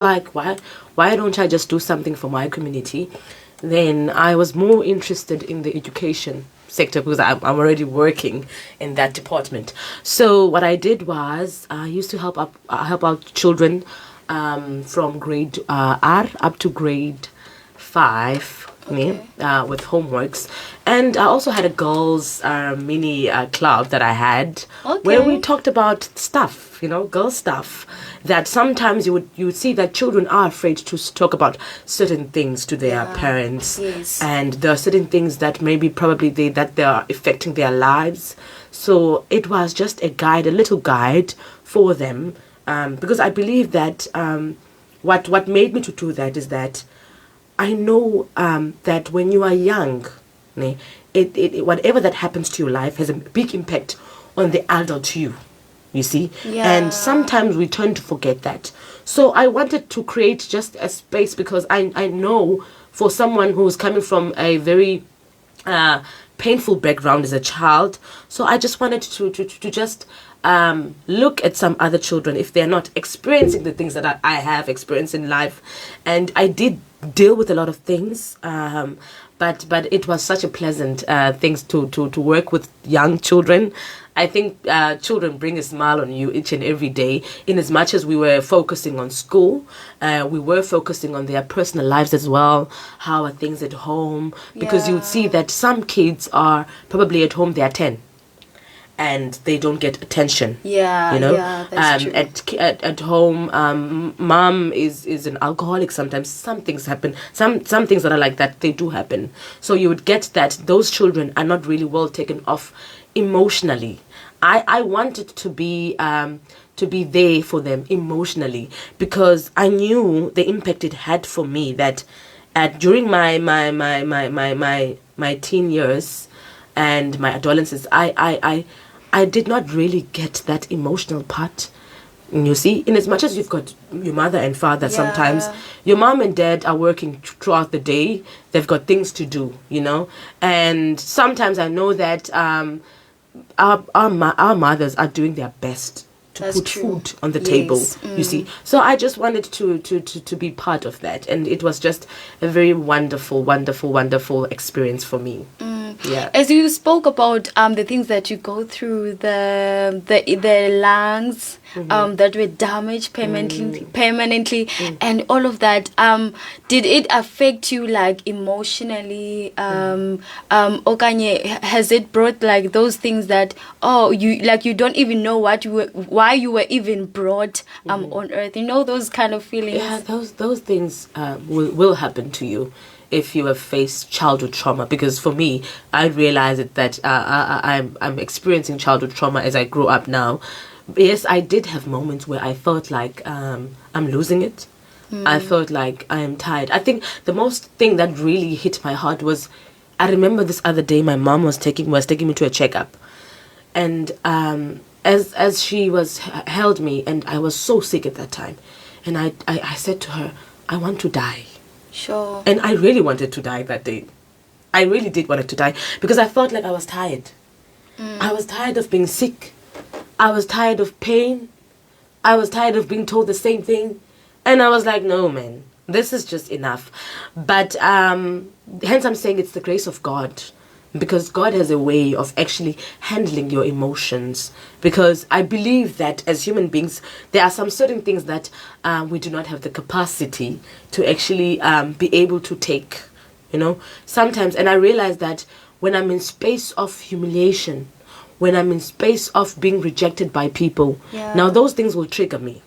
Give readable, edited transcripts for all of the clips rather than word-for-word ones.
like, why don't I just do something for my community? Then I was more interested in the education sector because I'm already working in that department. So what I did was I used to help out children from grade R up to grade 5. Okay. With homeworks, and I also had a girls mini club that I had where we talked about stuff, girl stuff, that sometimes you would see that children are afraid to talk about certain things to their parents. Yes. And there are certain things that maybe probably they are affecting their lives. So it was just a little guide for them, because I believe that what made me to do that is that I know that when you are young, whatever that happens to your life has a big impact on the adult you see. Yeah. And sometimes we tend to forget that. So I wanted to create just a space, because I know for someone who's coming from a very painful background as a child, so I just wanted to just look at some other children if they're not experiencing the things that I have experienced in life. And I did deal with a lot of things, but it was such a pleasant things to work with young children. I think children bring a smile on you each and every day. In as much as we were focusing on school, we were focusing on their personal lives as well. How are things at home? Because you would see that some kids are probably at home, they are 10. And they don't get attention. That's true. At home, mom is an alcoholic. Sometimes some things happen. Some things that are like that, they do happen. So you would get that those children are not really well taken off emotionally. I wanted to be there for them emotionally, because I knew the impact it had for me. That during my teen years and my adolescence, I did not really get that emotional part. You see, in as much as you've got your mother and father, sometimes your mom and dad are working throughout the day. They've got things to do, and sometimes I know that our mothers are doing their best to put food on the table, you see. So I just wanted to be part of that, and it was just a very wonderful, wonderful, wonderful experience for me. Yeah. As you spoke about the things that you go through, the lungs that were damaged permanently, and all of that, did it affect you like emotionally? Okanye, has it brought like those things that you don't even know why you were even brought on earth? Those kind of feelings. Yeah, those things will happen to you if you have faced childhood trauma. Because for me, I realized that I'm experiencing childhood trauma as I grow up now. Yes, I did have moments where I felt like I'm losing it. I felt like I am tired. I think the most thing that really hit my heart was, I remember this other day my mom was taking me to a checkup, and as she held me, and I was so sick at that time, and I said to her, I want to die. Sure. And I really wanted to die that day. I really did want to die, because I felt like I was tired. I was tired of being sick. I was tired of pain. I was tired of being told the same thing. And I was like, no, man, this is just enough. But hence I'm saying it's the grace of God, because God has a way of actually handling your emotions. Because I believe that as human beings, there are some certain things that we do not have the capacity to actually be able to take, sometimes. And I realize that when I'm in space of humiliation, when I'm in space of being rejected by people, now those things will trigger me.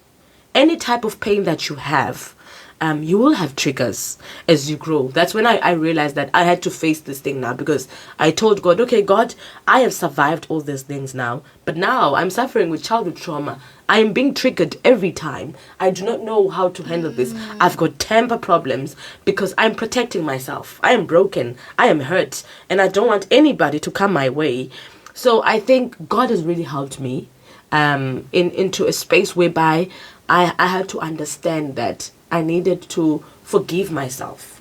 Any type of pain that you have, you will have triggers as you grow. That's when I realized that I had to face this thing now, because I told God, okay, God, I have survived all these things now, but now I'm suffering with childhood trauma. I am being triggered every time. I do not know how to handle this. I've got temper problems because I'm protecting myself. I am broken. I am hurt, and I don't want anybody to come my way. So I think God has really helped me into a space whereby I had to understand that I needed to forgive myself.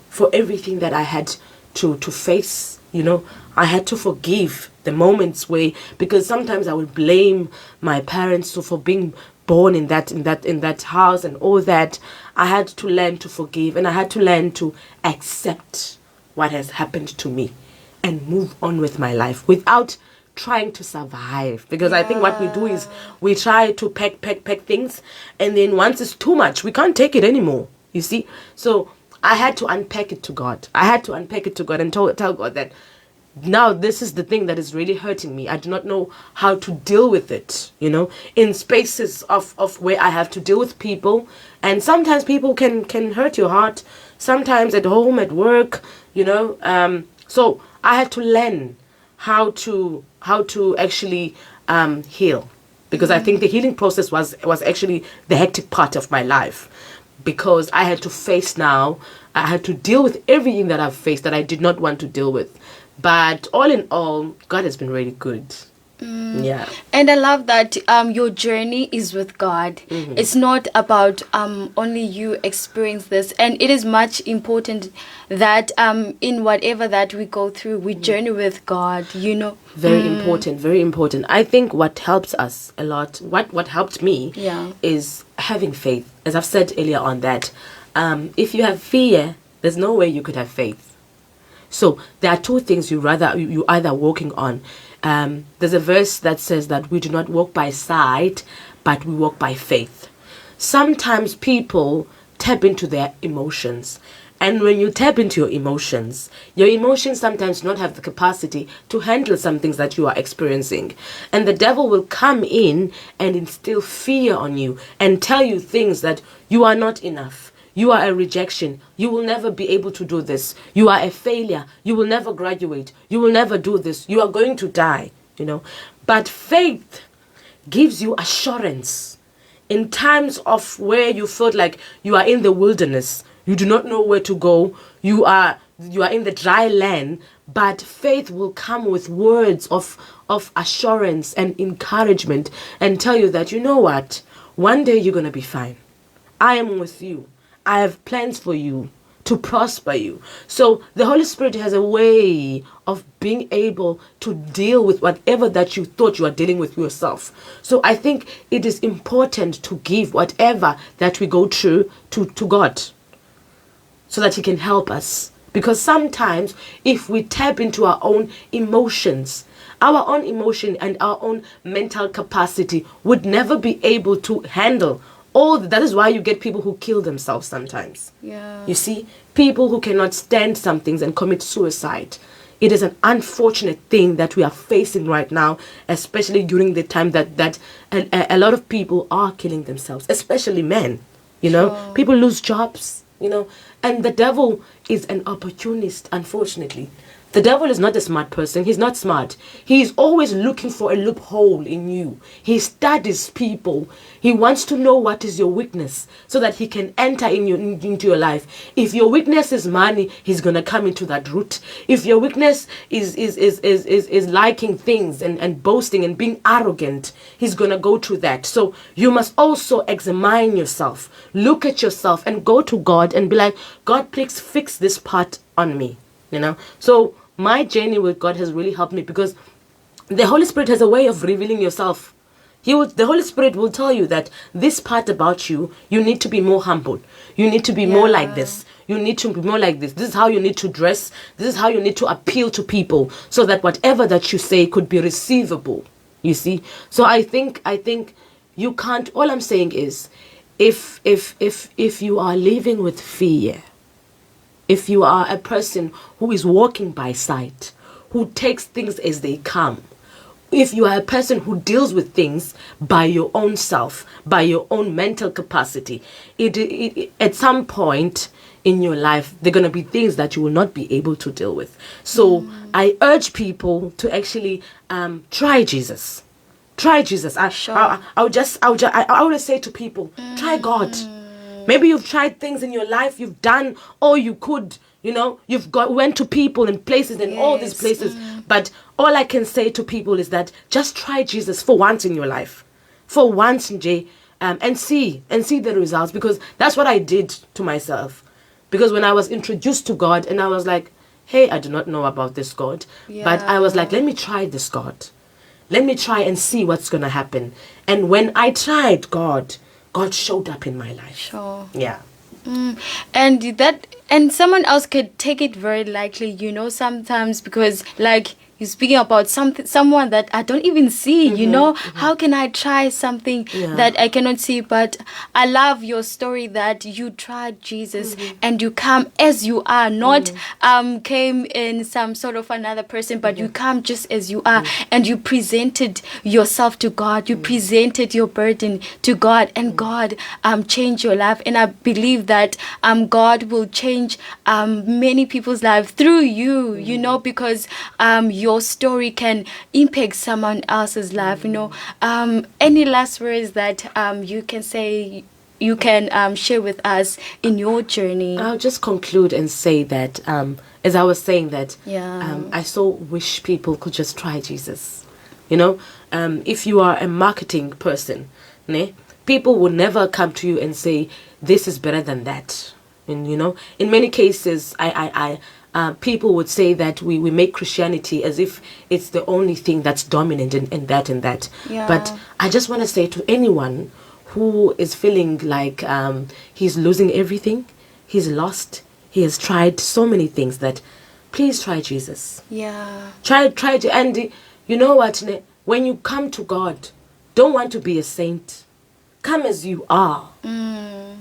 For everything that I had to face. I had to forgive the moments because sometimes I would blame my parents for being born in that house and all that, I had to learn to forgive, and I had to learn to accept what has happened to me and move on with my life without trying to survive. Because I think what we do is we try to pack things, and then once it's too much, we can't take it anymore, you see. So I had to unpack it to God. I had to unpack it to God and tell God that now this is the thing that is really hurting me. I do not know how to deal with it, you know, in spaces of where I have to deal with people. And sometimes people can hurt your heart, sometimes at home, at work, you know. So I had to learn how to actually heal, because I think the healing process was actually the hectic part of my life, because I had to deal with everything that I've faced that I did not want to deal with. But all in all, God has been really good. Yeah. And I love that your journey is with God. It's not about only you experience this. And it is much important that in whatever that we go through, we journey with God, you know. Very important, very important. I think what helps us a lot, what helped me, is having faith. As I've said earlier on that, if you have fear, there's no way you could have faith. So there are two things you either walking on. There's a verse that says that we do not walk by sight, but we walk by faith. Sometimes people tap into their emotions. And when you tap into your emotions sometimes do not have the capacity to handle some things that you are experiencing. And the devil will come in and instill fear on you and tell you things that you are not enough. You are a rejection. You will never be able to do this. You are a failure. You will never graduate. You will never do this. You are going to die, you know. But faith gives you assurance in times of where you felt like you are in the wilderness. You do not know where to go. You are in the dry land. But faith will come with words of assurance and encouragement and tell you that, you know what, one day you're going to be fine. I am with you. I have plans for you to prosper you. So the Holy Spirit has a way of being able to deal with whatever that you thought you are dealing with yourself. So I think it is important to give whatever that we go through to God, so that He can help us. Because sometimes if we tap into our own emotions, our own emotion and our own mental capacity would never be able to handle that is why you get people who kill themselves sometimes. Yeah. You see, people who cannot stand some things and commit suicide. It is an unfortunate thing that we are facing right now, especially during the time that a lot of people are killing themselves, especially men. You know, people lose jobs, you know, and the devil is an opportunist, unfortunately. The devil is not a smart person. He's not smart. He's always looking for a loophole in you. He studies people. He wants to know what is your weakness so that he can enter into your life. If your weakness is money, he's going to come into that route. If your weakness is liking things and boasting and being arrogant, he's going to go to that. So you must also examine yourself. Look at yourself and go to God and be like, God, please fix this part on me. You know, so my journey with God has really helped me, because the Holy Spirit has a way of revealing yourself. The Holy Spirit will tell you that this part about you, you need to be more humble. You need to be more like this. You need to be more like this. This is how you need to dress. This is how you need to appeal to people, so that whatever that you say could be receivable. You see? So I think you can't. All I'm saying is, if you are living with fear, if you are a person who is walking by sight, who takes things as they come, if you are a person who deals with things by your own self, by your own mental capacity, it at some point in your life, there are going to be things that you will not be able to deal with. So I urge people to actually try Jesus. Try Jesus. I would say to people, try God. Maybe you've tried things in your life, you've done all you could, you know, went to people and places and all these places. But all I can say to people is that just try Jesus for once in your life. For once, Jay, and see the results, because that's what I did to myself. Because when I was introduced to God and I was like, hey, I do not know about this God. But I was like, let me try this God. Let me try and see what's going to happen. And when I tried, God showed up in my life. Sure. Yeah. And someone else could take it very lightly, sometimes, because like you're speaking about someone that I don't even see, how can I try something that I cannot see? But I love your story that you tried Jesus and you come as you are, not came in some sort of another person, but you come just as you are, and you presented yourself to God, you presented your burden to God, and God changed your life. And I believe that God will change many people's lives through you, because your story can impact someone else's life. Any last words that you can say, you can share with us in your journey? I'll just conclude and say that, as I was saying that, I so wish people could just try Jesus. If you are a marketing person, people will never come to you and say, this is better than that. And, in many cases, people would say that we make Christianity as if it's the only thing that's dominant in that and that. Yeah. But I just want to say to anyone who is feeling like he's losing everything, he's lost, he has tried so many things, that please try Jesus. Yeah. Try to, and you know what? When you come to God, don't want to be a saint. Come as you are.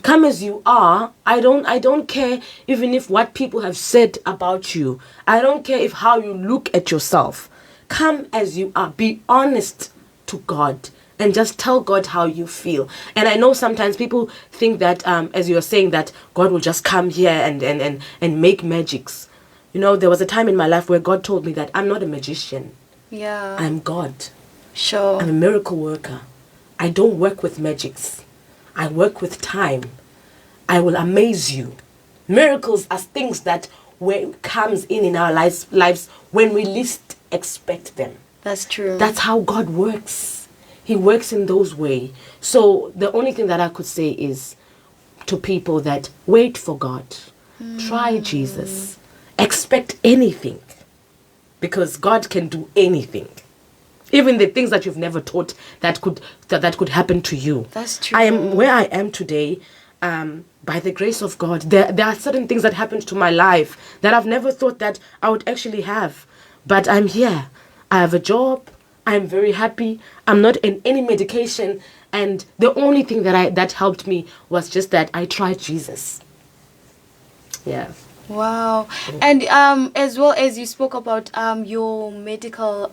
Come as you are. I don't care even if what people have said about you. I don't care if how you look at yourself. Come as you are. Be honest to God and just tell God how you feel. And I know sometimes people think that, as you are saying, that God will just come here and make magics. There was a time in my life where God told me that I'm not a magician. Yeah. I'm God. Sure. I'm a miracle worker. I don't work with magics. I work with time. I will amaze you. Miracles are things that comes in our lives when we least expect them. That's true. That's how God works. He works in those ways. So the only thing that I could say is to people that wait for God. Try Jesus. Expect anything. Because God can do anything. Even the things that you've never thought that could happen to you. That's true. I am where I am today by the grace of God. There are certain things that happened to my life that I've never thought that I would actually have. But I'm here. I have a job. I'm very happy. I'm not in any medication. And the only thing that helped me was just that I tried Jesus. Yeah. Wow. And as well as you spoke about your medical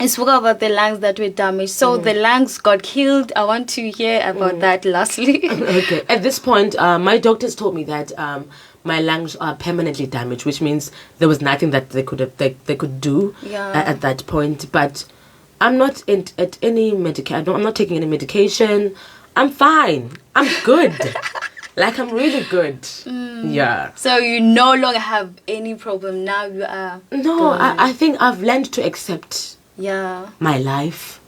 I spoke about the lungs that were damaged. So the lungs got healed. I want to hear about that lastly. Okay. At this point, my doctors told me that my lungs are permanently damaged, which means there was nothing that they could do at that point. But I'm not at any medication. I'm not taking any medication. I'm fine. I'm good. Like, I'm really good. Yeah. So you no longer have any problem. Now you are... No, I think I've learned to accept my life.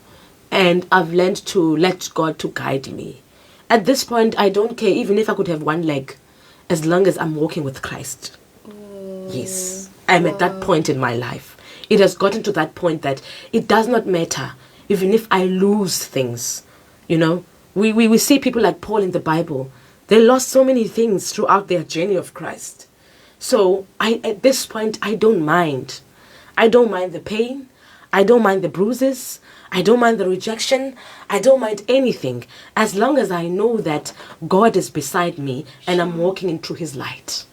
And I've learned to let God to guide me. At this point, I don't care even if I could have one leg, as long as I'm walking with Christ. Yes. I'm at that point in my life. It has gotten to that point that it does not matter, even if I lose things. We see people like Paul in the Bible. They lost so many things throughout their journey of Christ. So at this point, I don't mind. I don't mind the pain. I don't mind the bruises. I don't mind the rejection. I don't mind anything. As long as I know that God is beside me and I'm walking into his light.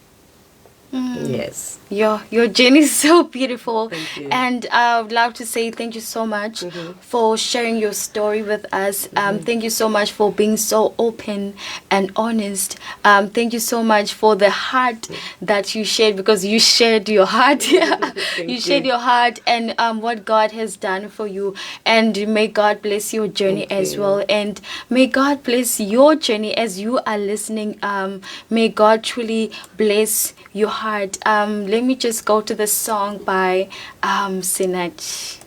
Yes. Your journey is so beautiful. Thank you. And I would love to say thank you so much for sharing your story with us. Thank you so much for being so open and honest. Thank you so much for the heart that you shared, because you shared your heart. You shared your heart and what God has done for you. And may God bless your journey as well. And may God bless your journey as you are listening. May God truly bless your heart. Let me just go to the song by Sinach.